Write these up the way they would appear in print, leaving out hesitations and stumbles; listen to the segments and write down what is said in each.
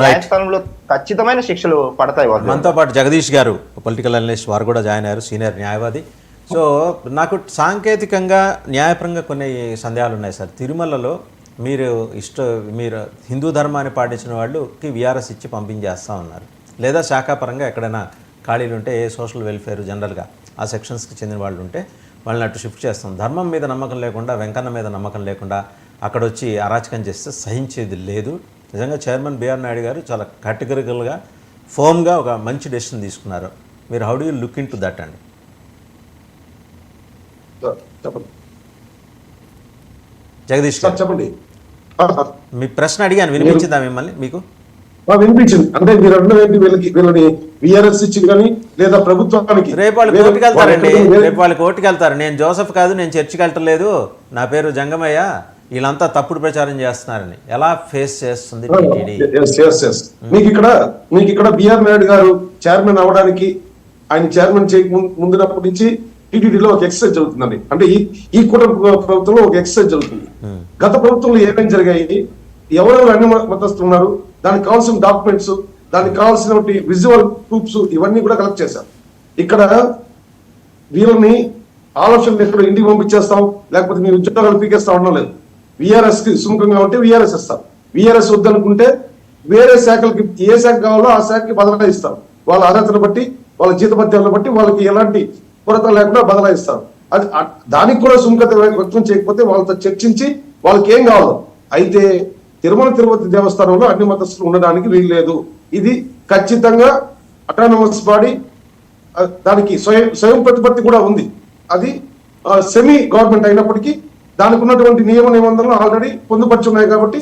న్యాయస్థానంలో ఖచ్చితమైన శిక్షలు పడతాయి. మనతో పాటు జగదీష్ గారు పొలిటికల్ అనలిస్ట్, వారు కూడా జాయిన్ అయ్యారు, సీనియర్ న్యాయవాది. సో నాకు సాంకేతికంగా న్యాయపరంగా కొన్ని సందేహాలు ఉన్నాయి సార్. తిరుమలలో మీరు హిందూ ధర్మాన్ని పాటించిన వాళ్ళకి విఆర్ఎస్ ఇచ్చి పంపించేస్తూ ఉన్నారు, లేదా శాఖాపరంగా ఎక్కడైనా ఖాళీలు ఉంటే ఏ సోషల్ వెల్ఫేర్ జనరల్గా ఆ సెక్షన్స్కి చెందిన వాళ్ళు ఉంటే వాళ్ళని అటు షిఫ్ట్ చేస్తాం. ధర్మం మీద నమ్మకం లేకుండా, వెంకన్న మీద నమ్మకం లేకుండా అక్కడ వచ్చి అరాచకం చేస్తే సహించేది లేదు. నిజంగా చైర్మన్ బిఆర్ నాయుడు గారు చాలా కేటగిరికల్గా ఫోమ్గా ఒక మంచి డెసిషన్ తీసుకున్నారు. మీరు how do you look in to that అండి? జగదీష్ గారు చెప్పండి. మీ ప్రశ్న అడిగాను, వినిపించిందా మిమ్మల్ని? మీకు వినిపించింది. అంటే మీరు అన్నది వీళ్ళని విఆర్ఎస్ ఇచ్చి కానీ లేదా ప్రభుత్వానికి రేపు వాళ్ళు కోర్టుకు వెళ్తారండి. రేపు వాళ్ళు కోర్టుకు వెళ్తారు. నేను జోసెఫ్ కాదు, నేను చర్చికి వెళ్ళట్లేదు, నా పేరు జంగమయ్య, వీళ్ళంతా తప్పుడు ప్రచారం చేస్తున్నారని ఎలా ఫేస్ చేస్తుంది టీటీడీ? మీకు ఇక్కడ బిఆర్ నాయుడు గారు చైర్మన్ అవడానికి, ఆయన చైర్మన్ చేయక ముందునప్పటి నుంచి టీటీడీలో ఒక ఎక్సర్సైజ్ జరుగుతుందండి. అంటే ఈ కూటమి ప్రభుత్వంలో ఒక ఎక్సర్సైజ్ జరుగుతుంది. గత ప్రభుత్వంలో ఏమేమి జరిగాయి, ఎవరెవరు అన్ని మతస్థులు ఉన్నారు, దానికి కావాల్సిన డాక్యుమెంట్స్, దానికి కావాల్సిన విజువల్ ప్రూఫ్స్ ఇవన్నీ కూడా కలెక్ట్ చేశారు. ఇక్కడ వీళ్ళని ఆలోచనలు ఎక్కడ ఇంటికి పంపించేస్తాం, లేకపోతే మీ ఉద్యోగాలు పీకేస్తా ఉండడం లేదు. విఆర్ఎస్ కి సుముఖంగా ఉంటే విఆర్ఎస్ ఇస్తారు, విఆర్ఎస్ వద్దనుకుంటే వేరే శాఖలకి ఏ శాఖ కావాలో ఆ శాఖకి బదలాయిస్తారు. వాళ్ళ అర్హతను బట్టి, వాళ్ళ జీతభత్యాలను బట్టి వాళ్ళకి ఎలాంటి కొరత లేకుండా బదలాయిస్తారు. అది దానికి కూడా సుముఖత వ్యక్తం చేయకపోతే వాళ్ళతో చర్చించి వాళ్ళకి ఏం కావాలో. అయితే తిరుపతి దేవస్థానంలో అన్ని మతస్థులు ఉండడానికి వీలు లేదు. ఇది ఖచ్చితంగా అటానమస్ బాడీ, దానికి స్వయం ప్రతిపత్తి కూడా ఉంది. అది సెమీ గవర్నమెంట్ అయినప్పటికీ దానికి ఉన్నటువంటి నియమ నిబంధనలు ఆల్రెడీ పొందుపరిచి ఉన్నాయి. కాబట్టి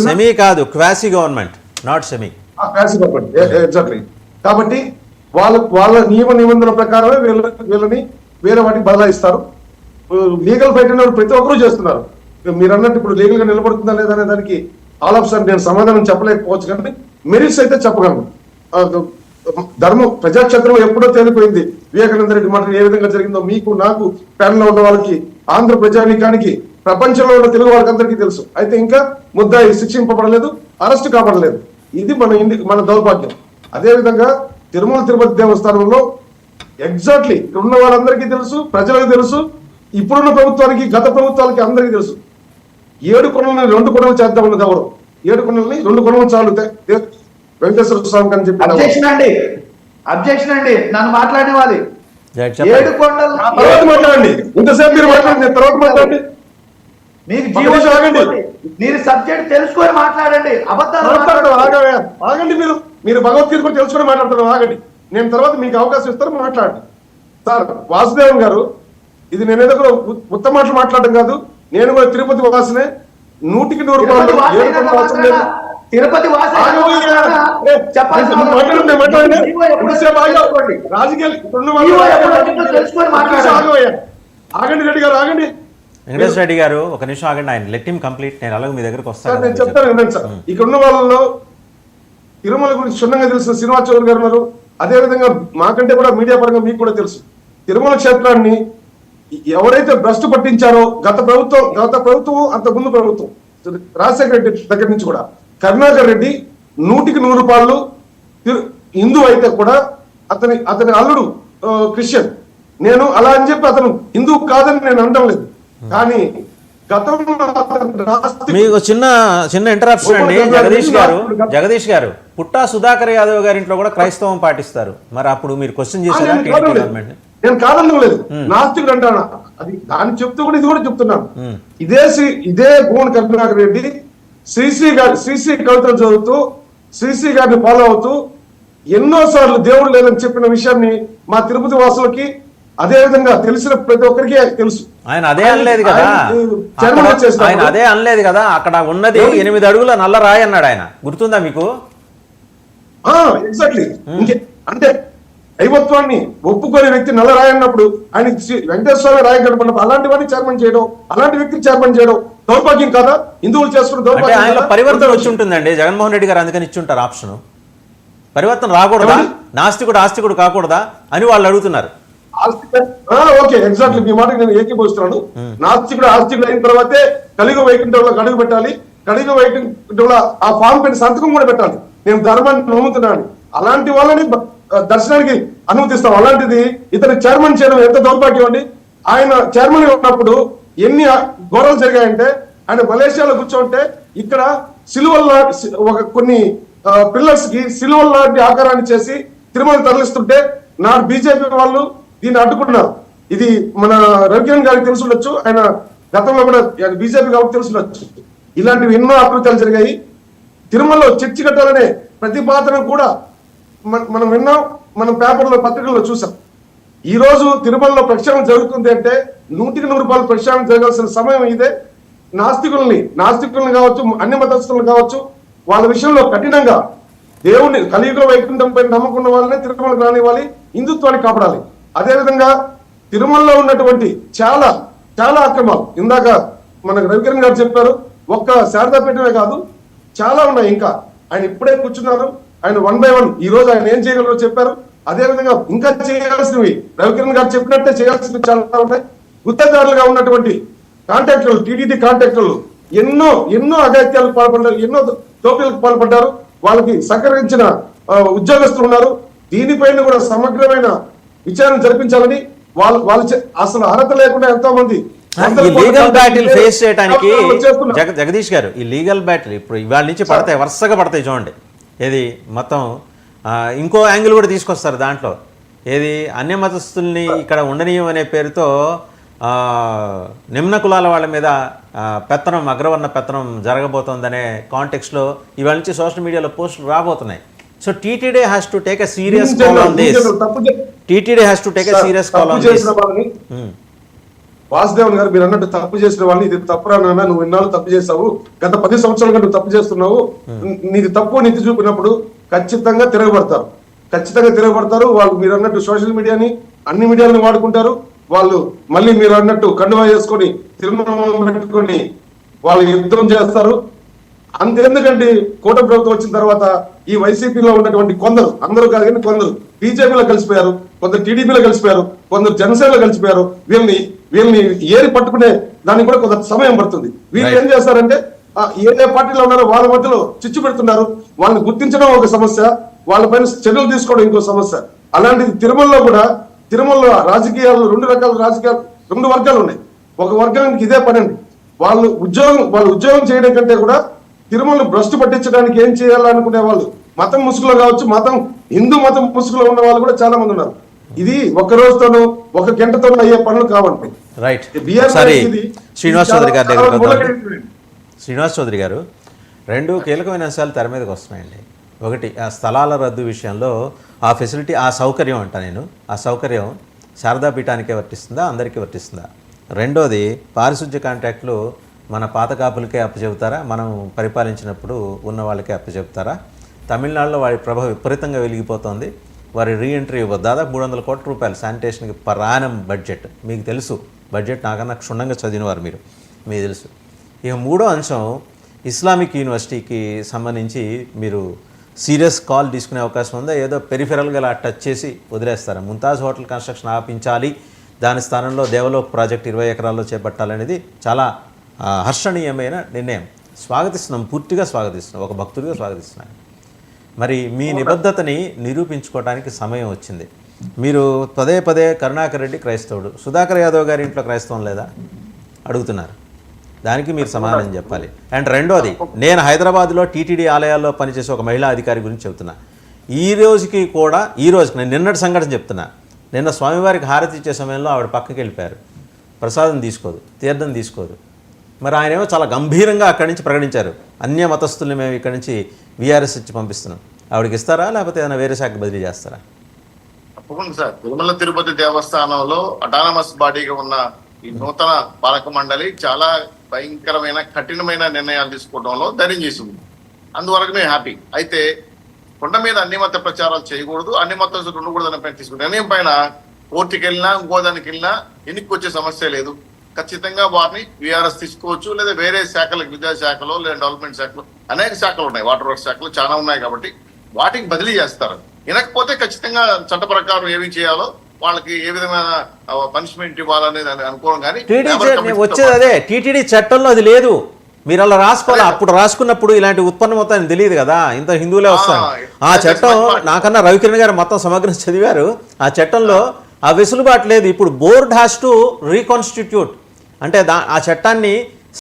సెమీ కాదు, quasi government, not semi, quasi government exactly. కాబట్టి వాళ్ళ నియమ నిబంధనల ప్రకారమే వీళ్ళని వేరే వాటికి బదలాయిస్తారు. లీగల్ ఫైట్ అనేది ప్రతి ఒక్కరూ చేస్తున్నారు. మీరు అన్నట్టు ఇప్పుడు లీగల్ గా నిలబడుతుందా లేదా అనే దానికి ఆల్ ఆఫ్ సడన్ నేను సమాధానం చెప్పలేకపోవచ్చు, కానీ మెరిట్స్ అయితే చెప్పగలను. ధర్మం ప్రజాక్షేత్రంలో ఎప్పుడో తేలిపోయింది. వివేకానంద రెడ్డి మాట ఏ విధంగా జరిగిందో మీకు, నాకు, ప్యానెల్లో ఉన్న వాళ్ళకి, ఆంధ్ర ప్రజానీకానికి, ప్రపంచంలో ఉన్న తెలుగు వాళ్ళకి అందరికీ తెలుసు. అయితే ఇంకా ముద్దాయి శిక్షింపబడలేదు, అరెస్ట్ కాబడలేదు. ఇది మన దౌర్భాగ్యం. అదేవిధంగా తిరుపతి దేవస్థానంలో ఎగ్జాక్ట్లీ ఉన్న వాళ్ళందరికీ తెలుసు, ప్రజలకు తెలుసు, ఇప్పుడున్న ప్రభుత్వానికి, గత ప్రభుత్వాలకి అందరికీ తెలుసు. 7 కొనలని 2 కొనలు చేద్దామన్నది ఎవరు? 7 కొనలని 2 కొనలు చాలు వెంకటేశ్వర స్వామి అని చెప్పి అబ్జెక్షన్ అండి, నన్ను మాట్లాడేవాలి. 7 కొండలు మాట్లాడండి, ఇంతసేపు మీరు మాట్లాడండి, తర్వాత మాట్లాడండి. మీకు జీవో ఆగండి, మీరు సబ్జెక్ట్ తెలుసుకొని మాట్లాడండి. అబద్ధాలు ఆగండి, మీరు భగవద్గీత కూడా తెలుసుకొని మాట్లాడతారు. ఆగండి, నేను తర్వాత మీకు అవకాశం ఇస్తాను, మాట్లాడండి. సార్ వాసుదేవన్ గారు, ఇది నేనేదో కూడా ఉత్తమ మాటలు మాట్లాడడం కాదు. నేను కూడా తిరుపతి వాసనే, 100కి 100 రూపాయలు. తిరుపతి ఆగండి రెడ్డి గారు, ఆగండి. వెంకటేష్ రెడ్డి గారు ఒక నిమిషం ఆగండి, ఆయన లెట్ హిమ్ కంప్లీట్. నేను అలాగే మీ దగ్గరకు వస్తాను. నేను చెప్తాను వినండి సార్. ఇక్కడ ఉన్న వాళ్ళలో తిరుమల గురించి క్షుణ్ణంగా తెలిసిన శ్రీనివాసరావు గారు ఉన్నారు. అదేవిధంగా మాకంటే కూడా మీడియా పరంగా మీకు కూడా తెలుసు. తిరుమల క్షేత్రాన్ని ఎవరైతే భ్రష్టు పట్టించారో గత ప్రభుత్వం అంతకుముందు ప్రభుత్వం, రాజశేఖర రెడ్డి దగ్గర నుంచి కూడా, కరుణాకర్ రెడ్డి 100కి 100 రూపాయలు హిందూ అయితే కూడా అతని అల్లుడు క్రిస్టియన్. నేను అలా అని చెప్పి అతను హిందూ కాదని నేను అనడం లేదు, కానీ మీకు చిన్న ఇంటరప్షన్ అండి. జగదీష్ గారు పుట్టా సుధాకర్ యాదవ్ గారి ఇంట్లో కూడా క్రైస్తవం పాటిస్తారు. మరి అప్పుడు మీరు క్వశ్చన్ చేశారా గవర్నమెంట్? నేను కాదనడం లేదు, నాస్తికుడు అంటాను. అది దాన్ని చెప్తూ కూడా ఇది కూడా చెప్తున్నాను. ఇదే గోన్ కరుణాకర్ రెడ్డి శ్రీశ్రీ కవితలు చదువుతూ, శ్రీశ్రీ గారిని ఫాలో అవుతూ ఎన్నోసార్లు దేవుడు లేదని చెప్పిన విషయాన్ని మా తిరుపతి వాసులకి, అదే విధంగా తెలిసిన ప్రతి ఒక్కరికి తెలుసు. ఆయన అదే అనలేదు కదా, అక్కడ ఉన్నది 8 అడుగుల నల్ల రాయి అన్నాడు ఆయన. గుర్తుందా మీకు? ఎగ్జాక్ట్లీ. అంటే దైవత్వాన్ని ఒప్పుకునే వ్యక్తి నల్ల రాయి అన్నప్పుడు ఆయన వెంకటేశ్వర రాయి కనపడినప్పుడు అలాంటి వాడిని చైర్మన్ చేయడం, అలాంటి వ్యక్తిని చైర్మన్ చేయడం దౌర్భాగ్యం కదా? హిందువులు చేసుకున్న దౌర్భాగ్యం. ఆయన పరివర్తన వచ్చి ఉంటుందండి జగన్మోహన్ రెడ్డి గారు, అందుకని ఇచ్చి ఉంటారు ఆప్షన్. పరివర్తన రాకూడదా, నాస్తికుడు ఆస్తికుడు కాకూడదా అని వాళ్ళు అడుగుతున్నారు. ఓకే, ఎగ్జాక్ట్లీ మీ మాట నేను ఏకీభవిస్తున్నాను. నాస్తికుడు ఆస్తికుడు అయిన తర్వాతే కలియుగ వైకుంఠంలో అడుగు పెట్టాలి. కడిగి వైకుంఠంలో ఆ ఫామ్ పెట్టి సంతకం కూడా పెట్టాలి, నేను ధర్మాన్ని నమ్ముతున్నాను. అలాంటి వాళ్ళని దర్శనానికి అనుమతిస్తాం. అలాంటిది ఇతను చైర్మన్ చేయడం ఎంత దౌర్భాగ్యం అండి. ఆయన చైర్మన్ ఉన్నప్పుడు ఎన్ని ఘోరాలు జరిగాయంటే, ఆయన మలేషియాలో కూర్చోంటే ఇక్కడ సిలువల్ ఒక కొన్ని పిల్లర్స్ కి సిలువల్ లాంటి ఆకారాన్ని చేసి తిరుమల తరలిస్తుంటే నాడు బీజేపీ వాళ్ళు దీన్ని అడ్డుకున్నారు. ఇది మన రవికిరణ్ గారికి తెలిసి ఉండొచ్చు, ఆయన గతంలో కూడా బీజేపీ కాబట్టి తెలిసి ఉండొచ్చు. ఇలాంటివి ఎన్నో అకృత్యాలు జరిగాయి. తిరుమలలో చర్చి కట్టాలనే ప్రతిపాదన కూడా మనం విన్నాం, మనం పేపర్లో పత్రికల్లో చూసాం. ఈ రోజు తిరుమలలో ప్రక్షాళన జరుగుతుంది అంటే 100% ప్రక్షాళన జరగాల్సిన సమయం ఇదే. నాస్తికుల్ని కావచ్చు, అన్ని మతస్థులను కావచ్చు, వాళ్ళ విషయంలో కఠినంగా దేవుణ్ణి కలియుగ వైకుంఠం పైన నమ్మకున్న వాళ్ళనే తిరుమలకు రానివ్వాలి, హిందుత్వాన్ని కాపాడాలి. అదేవిధంగా తిరుమలలో ఉన్నటువంటి చాలా చాలా అక్రమాలు ఇందాక మనకు రవికిరణ్ గారు చెప్పారు, ఒక్క శారదాపీఠమే కాదు చాలా ఉన్నాయి. ఇంకా ఆయన ఇప్పుడే కూర్చున్నారు, ఆయన 1 by 1 ఈ రోజు ఆయన ఏం చేయగలరో చెప్పారు. అదే విధంగా ఇంకా చేయాల్సినవి రవికిరణ్ గారు చెప్పినట్టే చేయాల్సినవి చాలా ఉన్నాయి. గుత్తదారులుగా ఉన్నటువంటి కాంట్రాక్టర్లు, టీటీడీ కాంట్రాక్టర్లు ఎన్నో అఘాయిత్యాలకు పాల్పడ్డారు, ఎన్నో దోపిడీలకు పాల్పడ్డారు. వాళ్ళకి సహకరించిన ఉద్యోగస్తులు ఉన్నారు. దీనిపైన కూడా సమగ్రమైన విచారణ జరిపించాలని వాళ్ళు అసలు అర్హత లేకుండా ఎంతో మంది ఈ లీగల్ బ్యాటిల్ ఫేస్ చేయడానికి జగదీష్ గారు, ఈ లీగల్ బ్యాటిల్ ఇప్పుడు ఇవాళ నుంచి పడతాయి, వరుసగా పడతాయి చూడండి. ఏది మొత్తం ఇంకో యాంగిల్ కూడా తీసుకొస్తారు దాంట్లో. ఏది అన్య మతస్థుల్ని ఇక్కడ ఉండనీయం అనే పేరుతో నిమ్న కులాల వాళ్ళ మీద పెత్తనం, అగ్రవర్ణ పెత్తనం జరగబోతోందనే కాంటెక్స్లో ఇవాళ నుంచి సోషల్ మీడియాలో పోస్టులు రాబోతున్నాయి. So TTD has to take a serious call on this. TTD has to take a serious call on this. Vasudevan గారు మీరు అన్నట్టు తప్పు చేసిన వాళ్ళని, ఇది తప్పురా నాన్న, నువ్వు ఇన్నాళ్ళు తప్పు చేసావు, గత 10 సంవత్సరాలుగా నువ్వు తప్పు చేస్తున్నావు, నీది తప్పు నీతి చూపినప్పుడు ఖచ్చితంగా తిరగబడతారు. వాళ్ళు మీరు అన్నట్టు సోషల్ మీడియాని, అన్ని మీడియాలను వాడుకుంటారు. వాళ్ళు మళ్ళీ మీరు అన్నట్టు కండువా చేసుకొని తిరుమల పెట్టుకొని వాళ్ళు యుద్ధం చేస్తారు. అంతెందుకంటే కూటమి ప్రభుత్వం వచ్చిన తర్వాత ఈ వైసీపీలో ఉన్నటువంటి కొందరు, అందరూ కాదు కానీ కొందరు బీజేపీలో కలిసిపోయారు, కొందరు టీడీపీలో కలిసిపోయారు, కొందరు జనసేనలో కలిసిపోయారు. వీళ్ళని ఏరి పట్టుకునే దానికి కూడా కొంత సమయం పడుతుంది. వీళ్ళు ఏం చేస్తారంటే ఏ పార్టీలో ఉన్నారో వాళ్ళ మధ్యలో చిచ్చు పెడుతున్నారు. వాళ్ళని గుర్తించడం ఒక సమస్య, వాళ్ళపైన చర్యలు తీసుకోవడం ఇంకో సమస్య. అలాంటిది తిరుమలలో కూడా, తిరుమలలో రాజకీయాలు 2 రకాల రాజకీయాలు, 2 వర్గాలు ఉన్నాయి. ఒక వర్గానికి ఇదే పనండి, వాళ్ళు ఉద్యోగం చేయడం కంటే కూడా తిరుమలను భ్రష్టు పట్టించడానికి ఏం చేయాలనుకునే వాళ్ళు మతం ముసుగులో కావచ్చు, హిందూ మతం ముసుగులో ఉన్న వాళ్ళు కూడా చాలా మంది ఉన్నారు. ఇది ఒక రోజుతోనూ 1 గంటతోనూ అయ్యే పనులు కావండి. రైట్. శ్రీనివాస్ చౌదరి గారి దగ్గర, శ్రీనివాస్ చౌదరి గారు, 2 కీలకమైన అంశాలు తెర మీదకి వస్తున్నాయండి. ఒకటి, ఆ స్థలాల రద్దు విషయంలో ఆ ఫెసిలిటీ, ఆ సౌకర్యం అంట నేను, ఆ సౌకర్యం శారదాపీఠానికే వర్తిస్తుందా, అందరికీ వర్తిస్తుందా? రెండోది, పారిశుద్ధ్య కాంట్రాక్టులు మన పాత కాపులకే అప్పచెబుతారా, మనం పరిపాలించినప్పుడు ఉన్న వాళ్ళకే అప్పచెబుతారా? తమిళనాడులో వారి ప్రభ విపరీతంగా వెలిగిపోతుంది. వారి రీఎంట్రీ దాదాపు 300 కోట్ల రూపాయలు శానిటేషన్కి పరాణం బడ్జెట్. మీకు తెలుసు బడ్జెట్, నాకన్నా క్షుణ్ణంగా చదివినవారు మీకు తెలుసు. ఇక 3వ అంశం, ఇస్లామిక్ యూనివర్సిటీకి సంబంధించి మీరు సీరియస్ కాల్ తీసుకునే అవకాశం ఉందా? ఏదో పెరిఫెరల్గా అలా టచ్ చేసి వదిలేస్తారా? ముంతాజ్ హోటల్ కన్స్ట్రక్షన్ ఆపించాలి, దాని స్థానంలో దేవలోక్ ప్రాజెక్ట్ 20 ఎకరాల్లో చేపట్టాలనేది చాలా హర్షణీయమైన నిర్ణయం. స్వాగతిస్తున్నాం, పూర్తిగా స్వాగతిస్తున్నాం, ఒక భక్తుడిగా స్వాగతిస్తున్నాను. మరి మీ నిబద్ధతని నిరూపించుకోవడానికి సమయం వచ్చింది. మీరు పదే కరుణాకర్ రెడ్డి క్రైస్తవుడు, సుధాకర్ యాదవ్ గారి ఇంట్లో క్రైస్తవం లేదా అడుగుతున్నారు. దానికి మీరు సమాధానం చెప్పాలి. అండ్ రెండోది, నేను హైదరాబాద్లో టీటీడీ ఆలయాల్లో పనిచేసే ఒక మహిళా అధికారి గురించి చెప్తున్నా. ఈ రోజుకి నేను నిన్నటి సంఘటన చెప్తున్నా. నిన్న స్వామివారికి హారతి ఇచ్చే సమయంలో ఆవిడ పక్కకి వెళ్ళిపోయారు. ప్రసాదం తీసుకోదు, తీర్థం తీసుకోదు. మరి ఆయనేమో చాలా గంభీరంగా అక్కడి నుంచి ప్రకటించారు, అన్య మతస్థుల్ని మేము ఇక్కడి నుంచి వీఆర్ఎస్ ఇచ్చి పంపిస్తున్నాం. ఆవిడకి ఇస్తారా, లేకపోతే ఏదైనా వేరే శాఖకు బదిలీ చేస్తారా? తప్పకుండా సార్. తిరుమల తిరుపతి దేవస్థానంలో అటానమస్ బాడీగా ఉన్న ఈ నూతన పాలక మండలి చాలా భయంకరమైన కఠినమైన నిర్ణయాలు తీసుకోవడంలో ధైర్యం చేసింది. అందువరకు మేము హ్యాపీ. అయితే కొండ మీద అన్ని మత ప్రచారాలు చేయకూడదు, అన్ని మతస్థులు ఉండకూడదు అనే తీసుకున్న నిర్ణయం పైన కోర్టుకి వెళ్ళినా ఇంకోదానికి వెళ్ళినా ఎన్నికకి వచ్చే సమస్య లేదు. ఖచ్చితంగా వారిని వీఆర్ఎస్ తీసుకోవచ్చు, లేదా వేరే శాఖలకు, విద్యాశాఖలో లేదా డెవలప్మెంట్ శాఖలో అనేక శాఖలు ఉన్నాయి, వాటర్ వర్క్ శాఖలు చాలా ఉన్నాయి కాబట్టి వాటికి బదిలీ చేస్తారు. వినకపోతే ఖచ్చితంగా చట్ట ప్రకారం ఏమి చేయాలో వాళ్ళకి ఏ విధమైన పనిష్మెంట్ ఇవ్వాలనేది అనుకోవడం. కానీ వచ్చేది అదే, టీటీడీ చట్టంలో అది లేదు. మీరు అలా రాసుకోవాలి. అప్పుడు రాసుకున్నప్పుడు ఇలాంటి ఉత్పన్నం అవుతాయని తెలియదు కదా, ఇంత హిందువులే వస్తాను. ఆ చట్టం నాకన్నా రవికిరణ్ గారు మొత్తం సమగ్రంగా చదివారు. ఆ చట్టంలో ఆ వెసులుబాటు లేదు. ఇప్పుడు బోర్డ్ హ్యాస్ టు రీకాన్స్టిట్యూట్ అంటే ఆ చట్టాన్ని